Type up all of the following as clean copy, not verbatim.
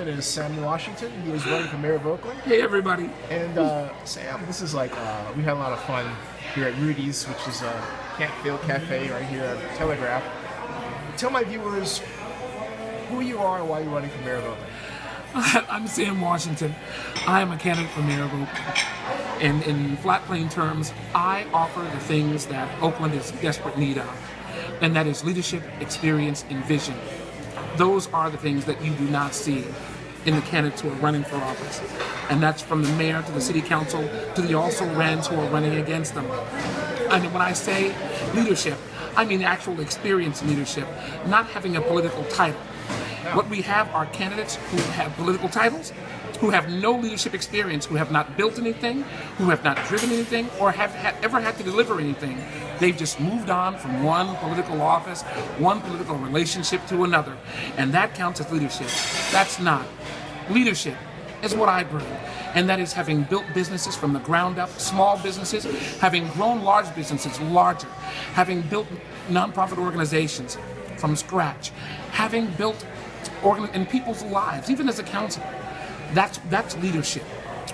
gentleman is Sam Washington. He is running for mayor of Oakland. Hey, everybody. And Sam, this is like, we had a lot of fun here at Rudy's, which is a Can't Fail Cafe right here at Telegraph. Tell my viewers who you are and why you're running for mayor of Oakland. I'm Sam Washington. I am a candidate for mayor of Oakland. And in flat plain terms, I offer the things that Oakland is in desperate need of. And that is leadership, experience, and vision. Those are the things that you do not see in the candidates who are running for office. And that's from the mayor to the city council to the also-rans who are running against them. And when I say leadership, I mean actual experience leadership, not having a political title. What we have are candidates who have political titles, who have no leadership experience, who have not built anything, who have not driven anything, or have ever had to deliver anything. They've just moved on from one political office, one political relationship to another. And that counts as leadership. That's not. Leadership is what I bring. And that is having built businesses from the ground up, small businesses, having grown large businesses larger, having built nonprofit organizations from scratch, having built in people's lives, even as a counselor. That's leadership.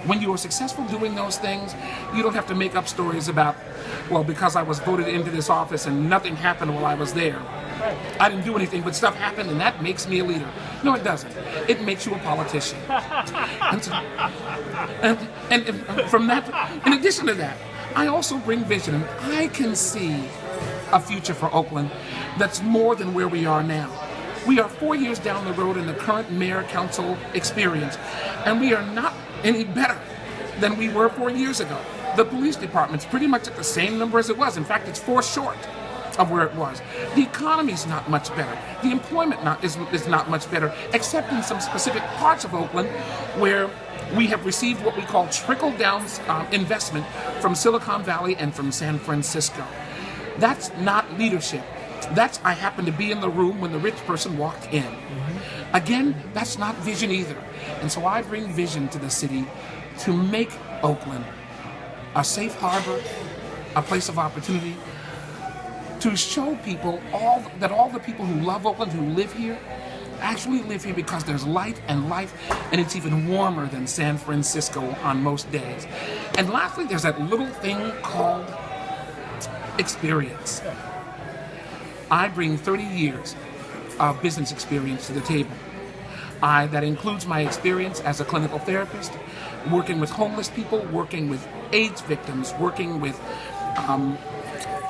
When you are successful doing those things, you don't have to make up stories about, well, because I was voted into this office and nothing happened while I was there. I didn't do anything, but stuff happened, and that makes me a leader. No, it doesn't. It makes you a politician. And from that, in addition to that, I also bring vision. I can see a future for Oakland that's more than where we are now. We are 4 years down the road in the current mayor-council experience, and we are not any better than we were 4 years ago. The police department's pretty much at the same number as it was. In fact, it's 4 short of where it was. The economy's not much better. The employment is not much better, except in some specific parts of Oakland where we have received what we call trickle-down investment from Silicon Valley and from San Francisco. That's not leadership. That's, I happened to be in the room when the rich person walked in. Again, that's not vision either. And so I bring vision to the city to make Oakland a safe harbor, a place of opportunity, to show people that all the people who love Oakland, who live here, actually live here because there's light and life, and it's even warmer than San Francisco on most days. And lastly, there's that little thing called experience. I bring 30 years of business experience to the table. That includes my experience as a clinical therapist, working with homeless people, working with AIDS victims, working with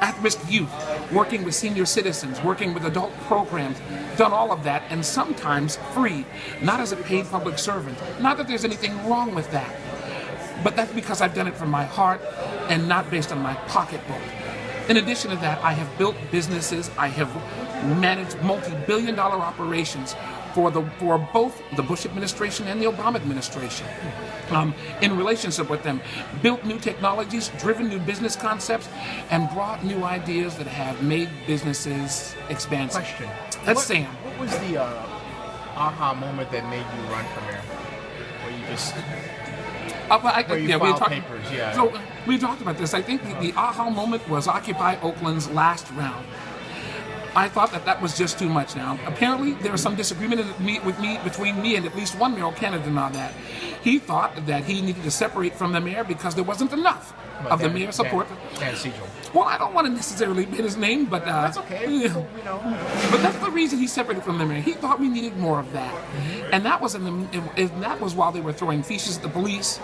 at-risk youth, working with senior citizens, working with adult programs, done all of that, and sometimes free, not as a paid public servant. Not that there's anything wrong with that, but that's because I've done it from my heart and not based on my pocketbook. In addition to that, I have built businesses. I have managed multi-billion-dollar operations for both the Bush administration and the Obama administration. In relationship with them, built new technologies, driven new business concepts, and brought new ideas that have made businesses expansive. Question. That's Sam. What was the aha moment that made you run for mayor? Where you just... papers, yeah. So we talked about this. I think the aha moment was Occupy Oakland's last round. I thought that was just too much now. Apparently, there was some disagreement between me and at least one mayoral candidate on that. He thought that he needed to separate from the mayor because there wasn't enough of the mayor's support. Well, I don't want to necessarily hit his name, but that's okay. But that's the reason he separated from the mayor. He thought we needed more of that, and that was that was while they were throwing fiches at the police,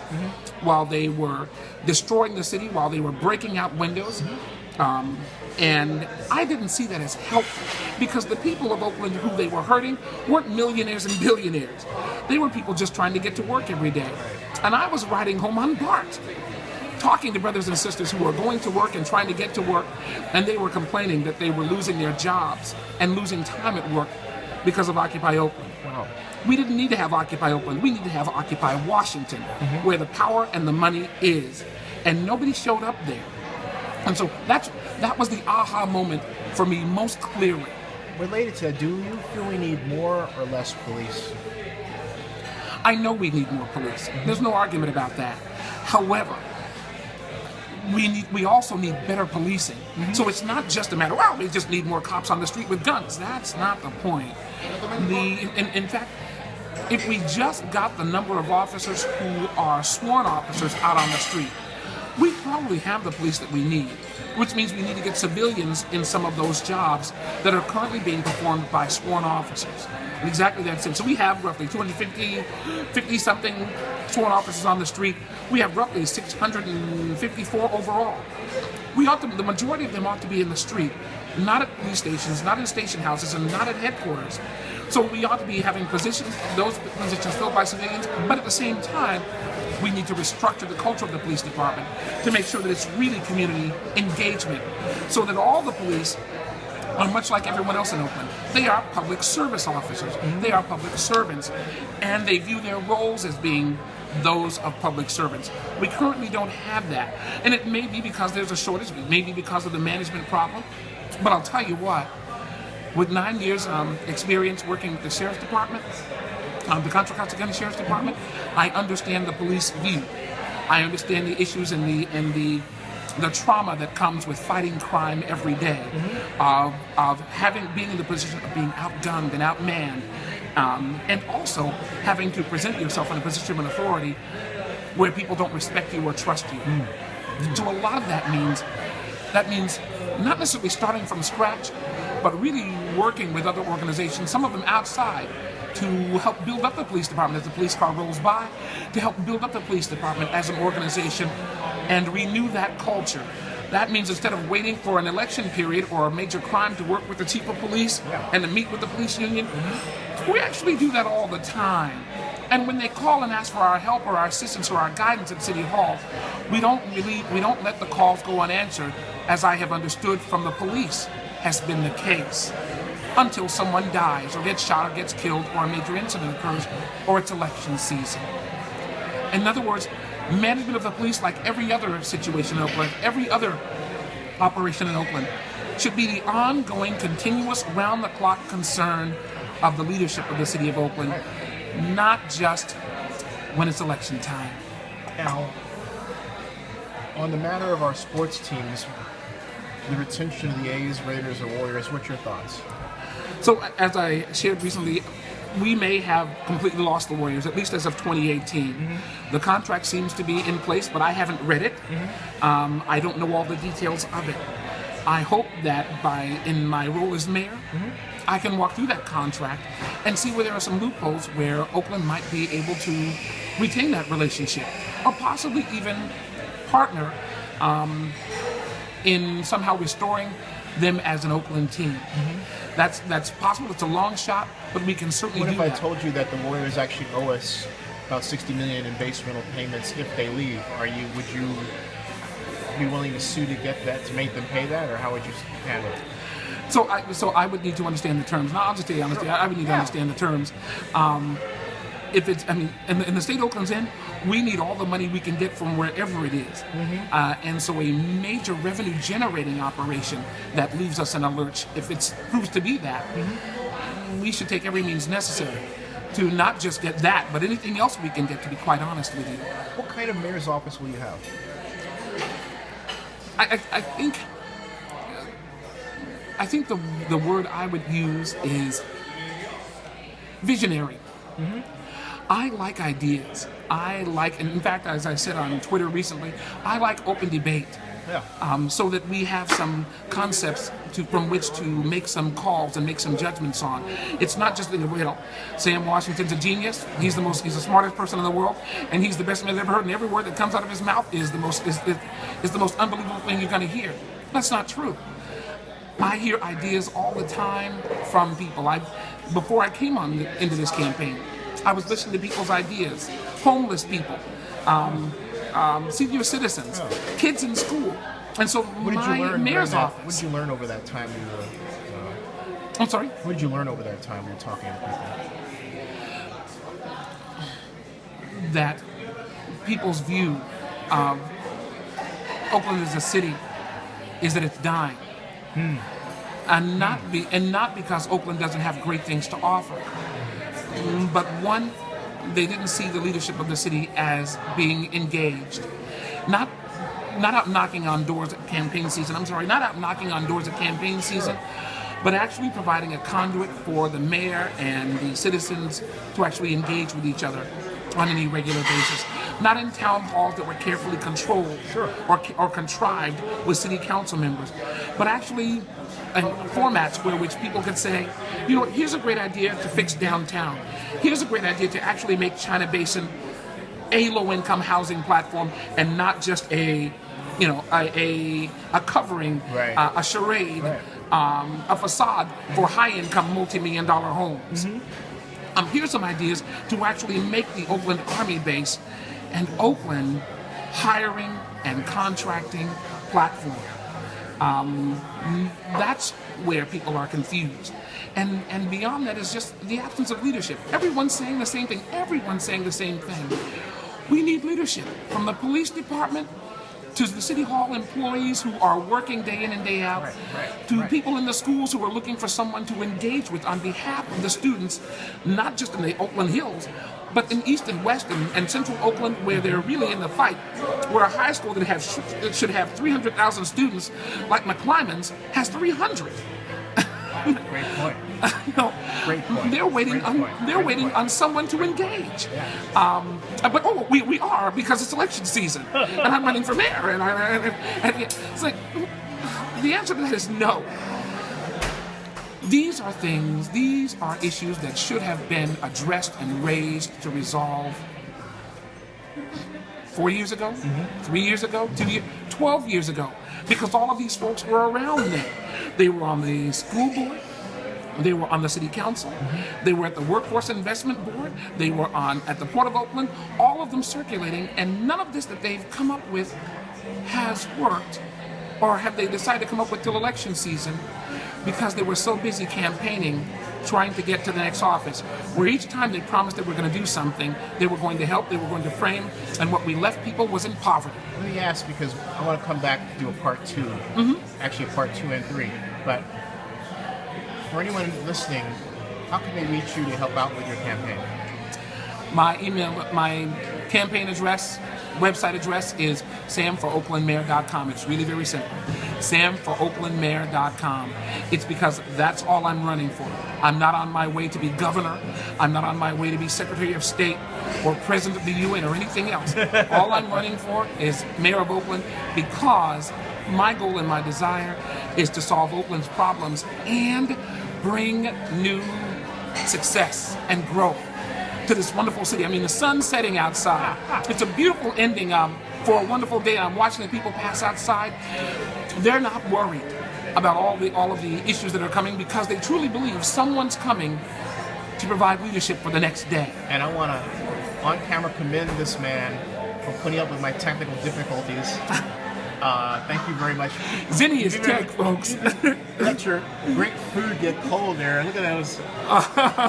while they were destroying the city, while they were breaking out windows. And I didn't see that as helpful because the people of Oakland who they were hurting weren't millionaires and billionaires. They were people just trying to get to work every day. And I was riding home on BART, talking to brothers and sisters who were going to work and trying to get to work, and they were complaining that they were losing their jobs and losing time at work because of Occupy Oakland. Wow. We didn't need to have Occupy Oakland. We need to have Occupy Washington, where the power and the money is. And nobody showed up there. And so that was the aha moment for me most clearly. Related to that, do you feel we need more or less police? I know we need more police. There's no argument about that. However, we also need better policing. So it's not just a matter, well, we just need more cops on the street with guns. That's not the point. In fact, if we just got the number of officers who are sworn officers out on the street, we probably have the police that we need, which means we need to get civilians in some of those jobs that are currently being performed by sworn officers. And exactly that same. So we have roughly 50-something sworn officers on the street. We have roughly 654 overall. The majority of them ought to be in the street, not at police stations, not in station houses, and not at headquarters. So we ought to be having those positions filled by civilians, but at the same time, we need to restructure the culture of the police department to make sure that it's really community engagement, so that all the police are much like everyone else in Oakland. They are public service officers. They are public servants, and they view their roles as being those of public servants. We currently don't have that, and it may be because there's a shortage, it may be because of the management problem, but I'll tell you what, with 9 years experience working with the Sheriff's Department, the Contra Costa County Sheriff's Department, I understand the police view. I understand the issues and the trauma that comes with fighting crime every day, of being in the position of being outgunned and outmanned, and also having to present yourself in a position of authority where people don't respect you or trust you. So a lot of that means not necessarily starting from scratch, but really working with other organizations, some of them outside, to help build up the police department as the police car rolls by, to help build up the police department as an organization and renew that culture. That means instead of waiting for an election period or a major crime to work with the chief of police and to meet with the police union, we actually do that all the time. And when they call and ask for our help or our assistance or our guidance at City Hall, we don't let the calls go unanswered, as I have understood from the police has been the case, until someone dies or gets shot or gets killed or a major incident occurs or it's election season. In other words, management of the police, like every other situation in Oakland, every other operation in Oakland, should be the ongoing, continuous, round-the-clock concern of the leadership of the city of Oakland, not just when it's election time. Now, on the matter of our sports teams, the retention of the A's, Raiders, or Warriors, what's your thoughts? So, as I shared recently, we may have completely lost the Warriors, at least as of 2018. The contract seems to be in place, but I haven't read it. I don't know all the details of it. I hope that in my role as mayor, I can walk through that contract and see where there are some loopholes where Oakland might be able to retain that relationship, or possibly even partner in somehow restoring them as an Oakland team. That's possible. It's a long shot, but we can certainly do that. What if I told you that the Warriors actually owe us about $60 million in base rental payments if they leave? Would you be willing to sue to get that, to make them pay that, or how would you handle it? So I would need to understand the terms. Now, I'll just tell you honestly, I would need to understand the terms. If it's, in the state Oakland's in, we need all the money we can get from wherever it is. And so a major revenue generating operation that leaves us in a lurch, if it proves to be that, we should take every means necessary to not just get that, but anything else we can get, to be quite honest with you. What kind of mayor's office will you have? I think the word I would use is visionary. I like ideas. And in fact, as I said on Twitter recently, I like open debate. So that we have some concepts from which to make some calls and make some judgments on. It's not just Sam Washington's a genius. He's the smartest person in the world, and he's the best man I've ever heard. And every word that comes out of his mouth is the most unbelievable thing you're going to hear. That's not true. I hear ideas all the time from people. Before I came into this campaign, I was listening to people's ideas. Homeless people, senior citizens, kids in school. And so my mayor's office... What did you learn over that time you were... I'm sorry? What did you learn over that time you were talking to people? That people's view of Oakland as a city is that it's dying. And not because Oakland doesn't have great things to offer, but one, they didn't see the leadership of the city as being engaged, not out knocking on doors at campaign season. Not out knocking on doors at campaign season, but actually providing a conduit for the mayor and the citizens to actually engage with each other on any regular basis. Not in town halls that were carefully controlled or contrived with city council members, but actually in formats where which people could say, you know, here's a great idea to fix downtown. Here's a great idea to actually make China Basin a low-income housing platform and not just a covering, a charade, a facade for high-income multi-million-dollar homes. Here's some ideas to actually make the Oakland Army base an Oakland hiring and contracting platform. That's where people are confused. And beyond that is just the absence of leadership. Everyone's saying the same thing. Everyone's saying the same thing. We need leadership from the police department to the city hall employees who are working day in and day out, to people in the schools who are looking for someone to engage with on behalf of the students, not just in the Oakland Hills, but in East and West and Central Oakland, where they're really in the fight, where a high school that should have 300,000 students, like McClymonds, has 300. Great point. Great point. They're waiting on someone to engage. But we are, because it's election season, and I'm running for mayor, and it's like the answer to that is no. These are issues that should have been addressed and raised to resolve 4 years ago, 3 years ago, 2 years, 12 years ago, because all of these folks were around then. They were on the school board, they were on the city council, they were at the workforce investment board, they were at the Port of Oakland, all of them circulating, and none of this that they've come up with has worked, or have they decided to come up with till election season, because they were so busy campaigning, trying to get to the next office, where each time they promised they were going to do something, they were going to help, they were going to frame, and what we left people was in poverty. Let me ask, because I want to come back to do a part 2, actually a part 2 and 3, but for anyone listening, how can they reach you to help out with your campaign? My campaign address, website address is samforoaklandmayor.com. It's really very simple. samforoaklandmayor.com. It's because that's all I'm running for. I'm not on my way to be governor. I'm not on my way to be Secretary of State or President of the UN or anything else. All I'm running for is Mayor of Oakland, because my goal and my desire is to solve Oakland's problems and bring new success and growth to this wonderful city. I mean, the sun's setting outside. It's a beautiful ending for a wonderful day. I'm watching the people pass outside. They're not worried about all of the issues that are coming, because they truly believe someone's coming to provide leadership for the next day. And I want to, on camera, commend this man for putting up with my technical difficulties. Thank you very much. Zinni is tech, folks. Let your great food get cold there. Look at those.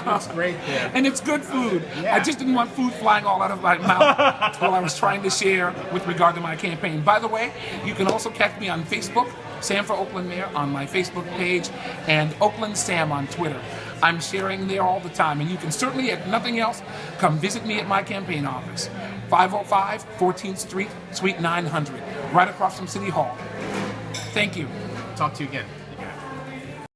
Looks great there. And it's good food. Yeah. I just didn't want food flying all out of my mouth while I was trying to share with regard to my campaign. By the way, you can also catch me on Facebook, Sam for Oakland Mayor on my Facebook page, and Oakland Sam on Twitter. I'm sharing there all the time, and you can certainly, if nothing else, come visit me at my campaign office, 505 14th Street, Suite 900, right across from City Hall. Thank you. Talk to you again.